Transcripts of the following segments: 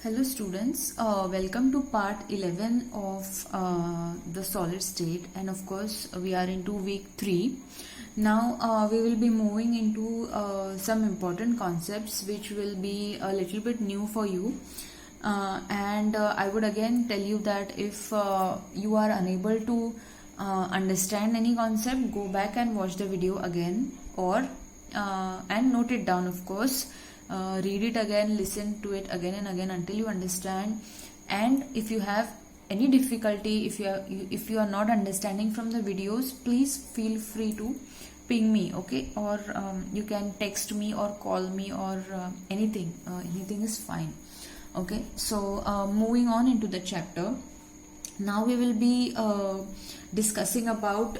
Hello students, welcome to part 11 of the solid state, and of course we are into week 3. Now we will be moving into some important concepts which will be a little bit new for you, and I would again tell you that if you are unable to understand any concept, go back and watch the video again, or and note it down, of course. Read it again, listen to it again and again until you understand. And if you have any difficulty, if you are not understanding from the videos, please feel free to ping me, okay? Or you can text me or call me or anything is fine, okay? So moving on into the chapter, now we will be discussing about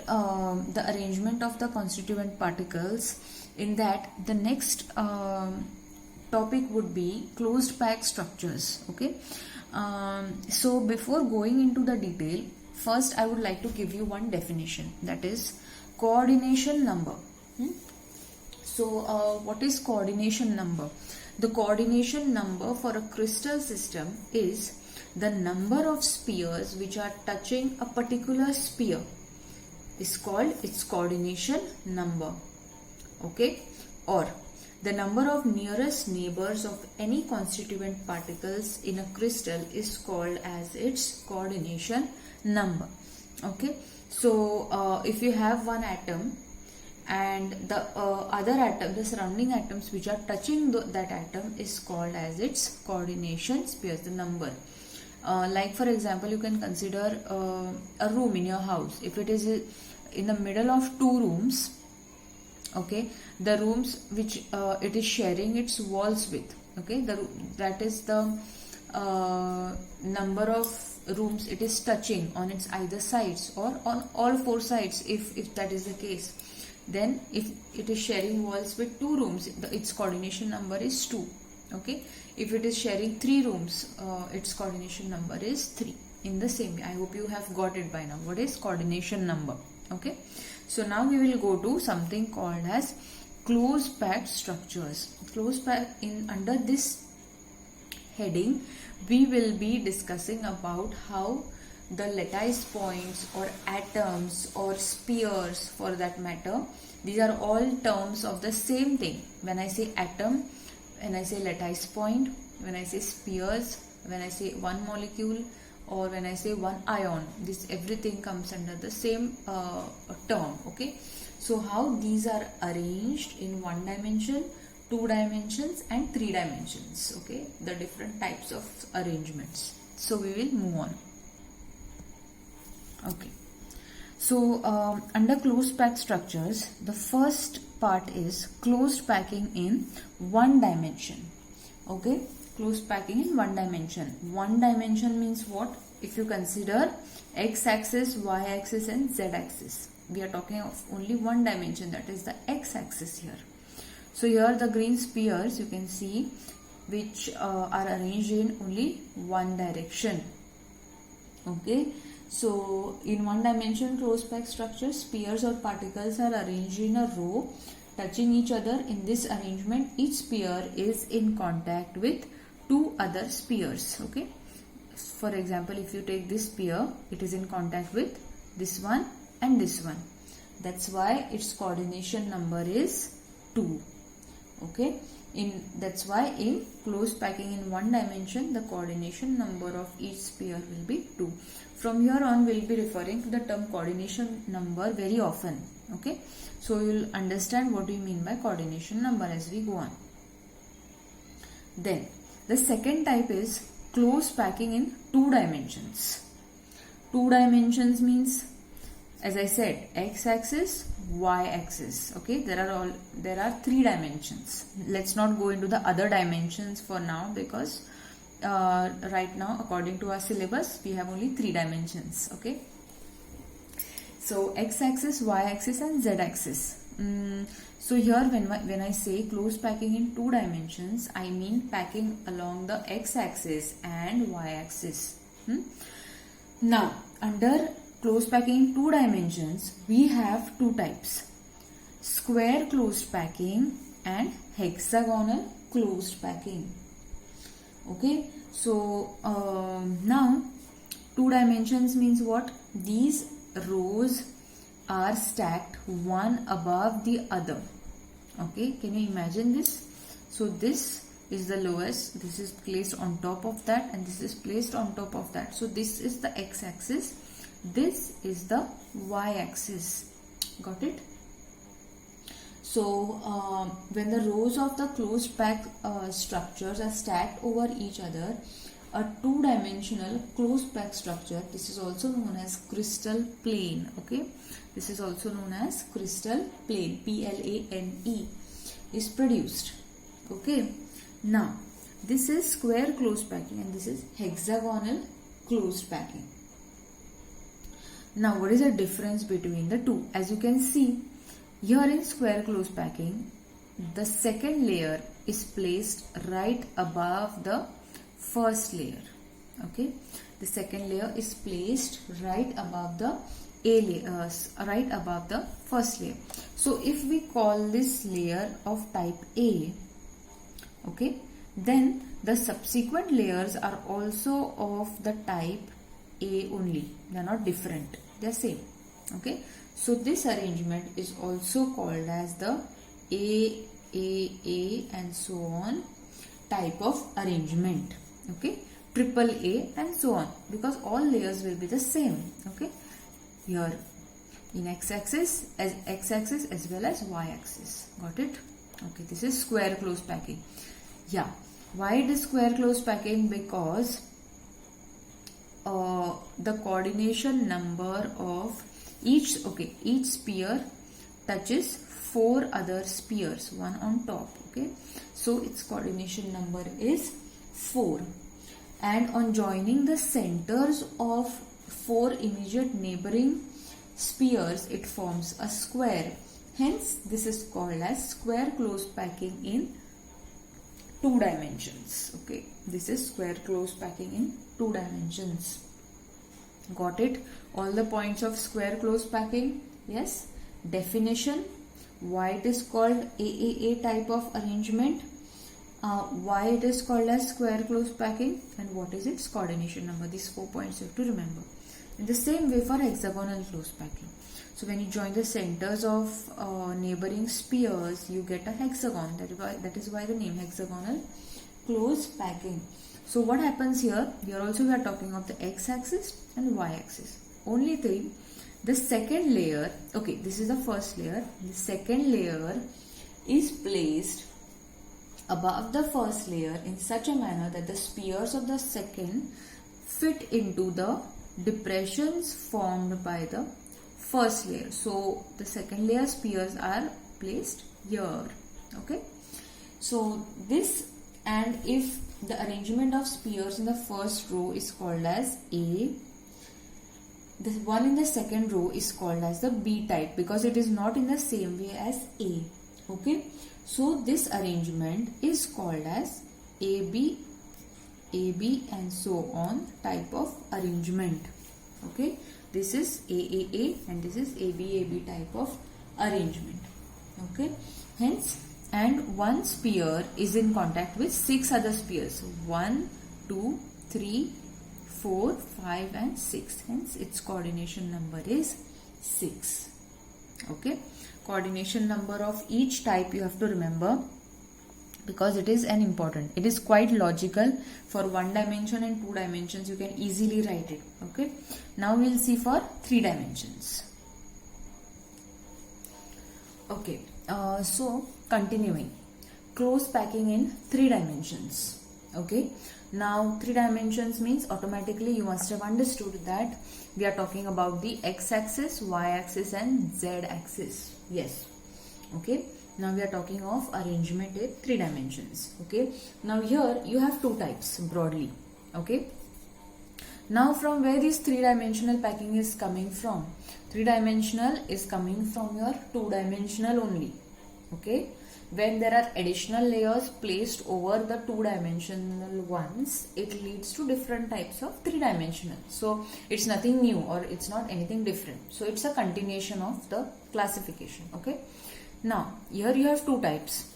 the arrangement of the constituent particles. In that, the next topic would be closed pack structures, okay? So before going into the detail, first I would like to give you one definition, that is coordination number. So what is coordination number? The coordination number for a crystal system is the number of spheres which are touching a particular sphere is called its coordination number, okay? Or the number of nearest neighbors of any constituent particles in a crystal is called as its coordination number, okay? So if you have one atom and the other atom, the surrounding atoms which are touching that atom is called as its coordination spheres, the number. Like for example, you can consider a room in your house. If it is in the middle of two rooms, okay, the rooms which it is sharing its walls with, okay, that is the number of rooms it is touching on its either sides or on all four sides, if that is the case. Then if it is sharing walls with two rooms, its coordination number is 2, okay? If it is sharing 3 rooms, its coordination number is 3. In the same way, I hope you have got it by now. What is coordination number? Okay, so now we will go to something called as closed packed structures. Closed packed, under this heading, we will be discussing about how the lattice points or atoms or spheres, for that matter, these are all terms of the same thing. When I say atom, when I say lattice point, when I say spheres, when I say one molecule, or when I say one ion, this everything comes under the same term, okay? So how these are arranged in 1 dimension, 2 dimensions and 3 dimensions, okay? The different types of arrangements. So we will move on. Okay. So under closed packed structures, the first part is closed packing in 1 dimension, okay? Closed packing in 1 dimension. 1 dimension means what? If you consider x-axis, y-axis and z-axis, we are talking of only 1 dimension, that is the x-axis here. So here the green spheres you can see which are arranged in only 1 direction, okay? So in 1 dimension closed packed structure, spheres or particles are arranged in a row touching each other. In this arrangement, each sphere is in contact with 2 other spheres, okay? For example, if you take this sphere, it is in contact with this one and this one. That's why its coordination number is 2, okay? That's why in closed packing in 1 dimension, the coordination number of each sphere will be 2. From here on, we will be referring to the term coordination number very often, okay? So you will understand what we mean by coordination number as we go on. Then the second type is closed packing in 2 dimensions. 2 dimensions means, as I said, x-axis, y-axis, okay? There are 3 dimensions. Let's not go into the other dimensions for now, because right now, according to our syllabus, we have only 3 dimensions, okay? So x-axis, y-axis and z-axis. So here when I say closed packing in 2 dimensions, I mean packing along the x-axis and y-axis. Now under closed packing in 2 dimensions, we have 2 types: square closed packing and hexagonal closed packing. Okay, so now 2 dimensions means what? These rows are stacked one above the other. Okay, can you imagine this? So this is the lowest, this is placed on top of that, and this is placed on top of that. So this is the x-axis, this is the y-axis. Got it? So when the rows of the closed packed structures are stacked over each other, a two-dimensional closed packed structure, this is also known as crystal plane. Okay, this is also known as crystal plane, P-L-A-N-E, is produced. Okay, now this is square closed packing and this is hexagonal closed packing. Now what is the difference between the two? As you can see, here in square closed packing, the second layer is placed right above the first layer. Okay, the second layer is placed right above the A layer, right above the first layer. So if we call this layer of type A, okay, then the subsequent layers are also of the type A only. They are not different, they are same. Okay, so this arrangement is also called as the A and so on type of arrangement. Okay, triple A and so on, because all layers will be the same. Okay, here in x-axis as well as y-axis. Got it? Okay, this is square closed packing. Yeah, why it is square closed packing? Because the coordination number of each sphere touches 4 other spheres, one on top. Okay, so its coordination number is 4, and on joining the centers of 4 immediate neighboring spheres, it forms a square. Hence this is called as square closed packing in 2 dimensions. Okay, this is square closed packing in 2 dimensions. Got it? All the points of square closed packing? Yes. Definition: why it is called AAA type of arrangement, why it is called as square closed packing, and what is its coordination number. These 4 points you have to remember. In the same way for hexagonal closed packing. So when you join the centers of neighboring spheres, you get a hexagon. That is why the name hexagonal closed packing. So what happens here? Here also we are talking of the x-axis and y-axis. Only thing, the second layer, okay, this is the first layer. The second layer is placed above the first layer in such a manner that the spheres of the second fit into the depressions formed by the first layer. So the second layer spheres are placed here. Okay, so this, and if the arrangement of spheres in the first row is called as A, the one in the second row is called as the B type, because it is not in the same way as A. Okay, so this arrangement is called as AB and so on type of arrangement. Okay, this is AAA and this is AB type of arrangement. Okay, hence, and one sphere is in contact with 6 other spheres. 1, 2, 3, 4, 5 and 6. Hence its coordination number is 6. Okay, coordination number of each type you have to remember, because it is an important. It is quite logical. For 1 dimension and 2 dimensions you can easily write it. Okay, now we will see for 3 dimensions. Okay, so continuing, closed packing in 3 dimensions. Okay, now 3 dimensions means automatically you must have understood that we are talking about the x-axis, y-axis and z-axis. Yes. Okay, now we are talking of arrangement in 3 dimensions. Okay, now here you have 2 types broadly. Okay, now from where this 3-dimensional packing is coming from? 3-dimensional is coming from your 2-dimensional only. Okay, when there are additional layers placed over the 2-dimensional ones, it leads to different types of 3-dimensional. So it's nothing new or it's not anything different. So it's a continuation of the classification. Okay, now here you have 2 types.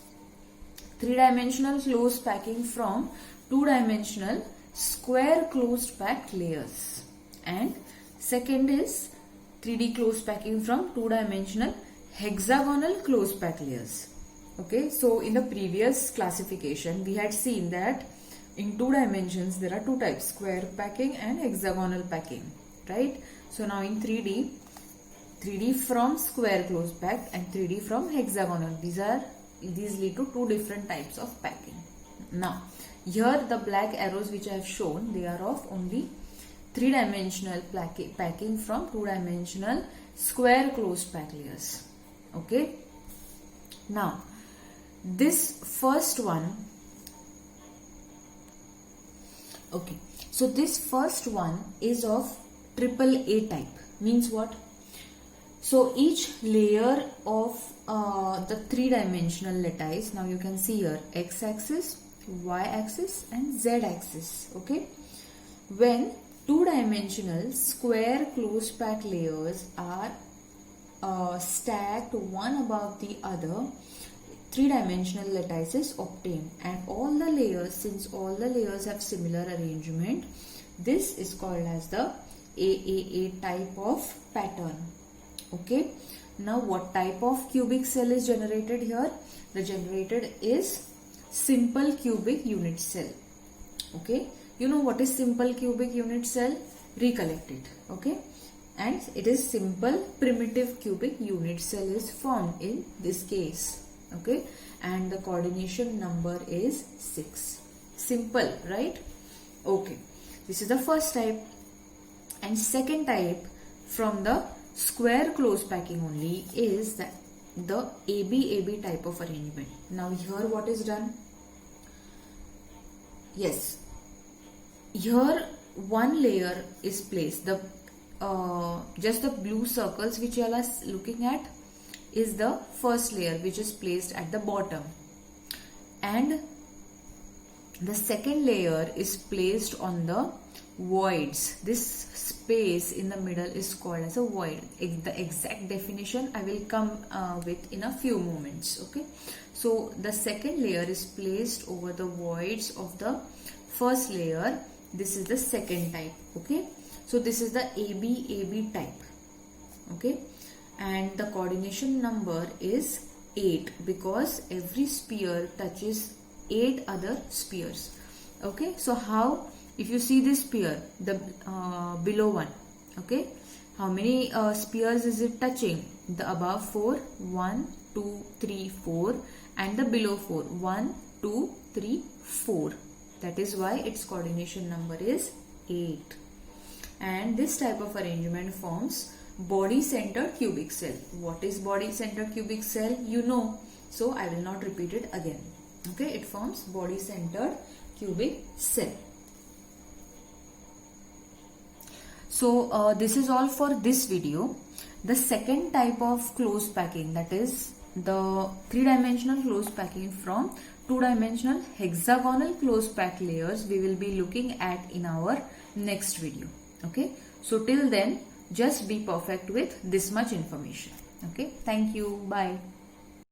3-dimensional closed packing from two-dimensional square closed packed layers, and second is 3D closed packing from two-dimensional hexagonal closed packed layers. Okay, so in the previous classification we had seen that in 2 dimensions there are two types, square packing and hexagonal packing, right? So now in 3D from square closed packed and 3D from hexagonal. These lead to two different types of packing. Now here the black arrows which I have shown, they are of only 3-dimensional packing from 2-dimensional square closed packed layers. Okay. Now this first one, okay, so this first one is of AAA type. Means what? So each layer of the 3-dimensional lattice, now you can see here x-axis, y-axis and z-axis. Okay, when 2-dimensional square closed packed layers are stacked one above the other, 3-dimensional lattice is obtained, and all the layers, since all the layers have similar arrangement, this is called as the AAA type of pattern. Okay, now what type of cubic cell is generated here? The generated is simple cubic unit cell. Okay, you know what is simple cubic unit cell? Recollect it. Okay, and it is simple primitive cubic unit cell is formed in this case. Okay, and the coordination number is 6. Simple, right? Okay, this is the first type. And second type from the square closed packing only is the AB type of arrangement. Now here what is done? Yes, here one layer is placed. The just the blue circles which you all are looking at is the first layer which is placed at the bottom, and the second layer is placed on the voids. This space in the middle is called as a void. The exact definition I will come with in a few moments. Okay, so the second layer is placed over the voids of the first layer. This is the second type. Okay, so this is the AB type. Okay, and the coordination number is 8 because every sphere touches 8 other spheres. Okay, so how, if you see this sphere, the below one, okay, how many spheres is it touching? The above 4, 1, 2, 3, 4, and the below 4, 1, 2, 3, 4. That is why its coordination number is 8. And this type of arrangement forms body-centered cubic cell. What is body-centered cubic cell? You know, so I will not repeat it again. Okay, it forms body-centered cubic cell. So this is all for this video. The second type of closed packing, that is the 3-dimensional closed packing from 2-dimensional hexagonal closed packed layers, we will be looking at in our next video. Okay, so till then just be perfect with this much information. Okay, thank you, bye.